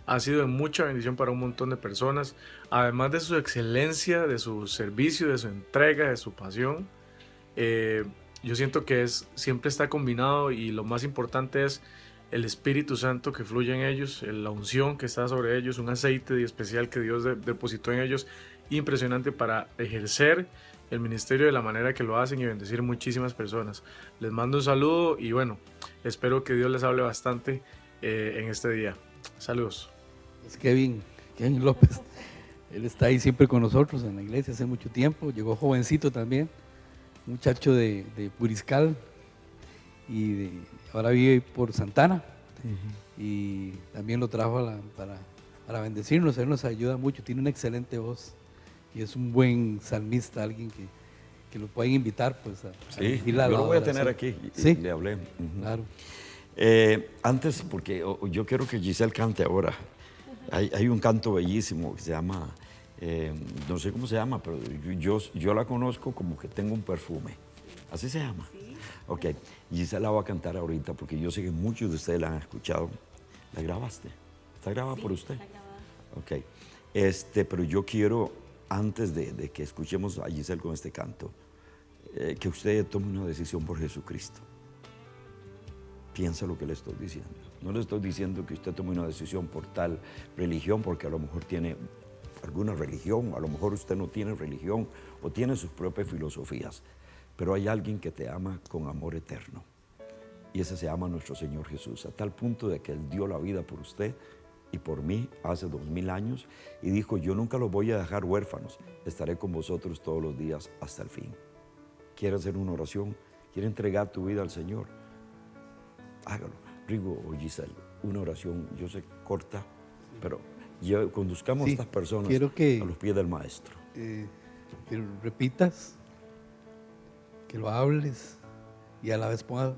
Ha sido de mucha bendición para un montón de personas, además de su excelencia, de su servicio, de su entrega, de su pasión. Yo siento que siempre está combinado y lo más importante es el Espíritu Santo que fluye en ellos, la unción que está sobre ellos, un aceite especial que Dios depositó en ellos, impresionante para ejercer el ministerio de la manera que lo hacen y bendecir muchísimas personas. Les mando un saludo y espero que Dios les hable bastante en este día. Saludos. Es Kevin López, él está ahí siempre con nosotros en la iglesia hace mucho tiempo, llegó jovencito también, muchacho de Puriscal y ahora vive por Santana. Y también lo trajo para bendecirnos, él nos ayuda mucho, tiene una excelente voz y es un buen salmista, alguien que lo pueden invitar pues a yo lo voy a tener aquí, ¿sí? Le hablé. Claro. Antes, porque yo quiero que Giselle cante ahora, hay un canto bellísimo que se llama, no sé cómo se llama, pero yo la conozco como que tengo un perfume, así se llama. Sí. Ok, Giselle la va a cantar ahorita porque yo sé que muchos de ustedes la han escuchado. ¿La grabaste? ¿Está grabada por usted? Está grabada. Ok, pero yo quiero, antes de que escuchemos a Giselle con este canto, que usted tome una decisión por Jesucristo. Piensa lo que le estoy diciendo. No le estoy diciendo que usted tome una decisión por tal religión, porque a lo mejor tiene alguna religión, a lo mejor usted no tiene religión o tiene sus propias filosofías, pero hay alguien que te ama con amor eterno. Y ese se llama nuestro Señor Jesús, a tal punto de que Él dio la vida por usted y por mí hace 2000 años y dijo, yo nunca los voy a dejar huérfanos, estaré con vosotros todos los días hasta el fin. ¿Quieres hacer una oración? ¿Quieres entregar tu vida al Señor? Hágalo. Rigo o Giselle, una oración, yo sé, corta, pero conduzcamos a estas personas a los pies del Maestro. Que lo repitas, que lo hables y a la vez ponga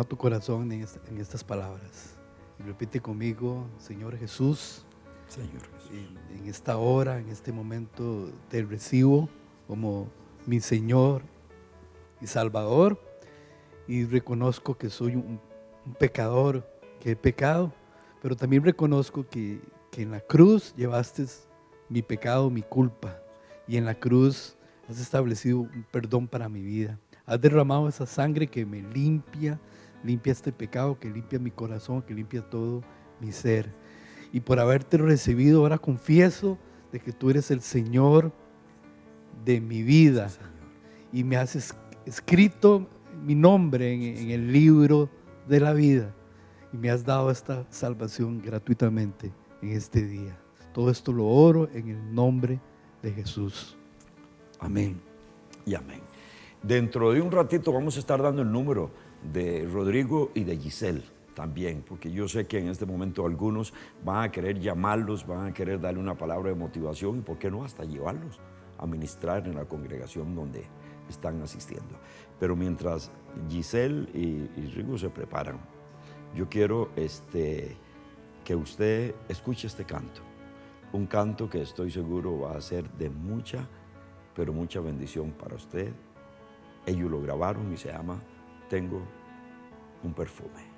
tu corazón en estas palabras. Y repite conmigo, Señor Jesús, en esta hora, en este momento te recibo como mi Señor y Salvador y reconozco que soy un pecador, que he pecado, pero también reconozco que en la cruz llevaste mi pecado, mi culpa, y en la cruz has establecido un perdón para mi vida. Has derramado esa sangre que me limpia este pecado, que limpia mi corazón, que limpia todo mi ser. Y por haberte recibido, ahora confieso de que tú eres el Señor de mi vida. Sí, y me has escrito mi nombre en el libro de la vida. Y me has dado esta salvación gratuitamente en este día. Todo esto lo oro en el nombre de Jesús. Amén. Y amén. Dentro de un ratito vamos a estar dando el número de Rodrigo y de Giselle también, porque yo sé que en este momento algunos van a querer llamarlos, van a querer darle una palabra de motivación y por qué no hasta llevarlos a ministrar en la congregación donde están asistiendo. Pero mientras Giselle y Rigo se preparan, yo quiero que usted escuche este canto un canto que estoy seguro va a ser de mucha, pero mucha bendición para usted. Ellos lo grabaron y se llama Tengo un perfume.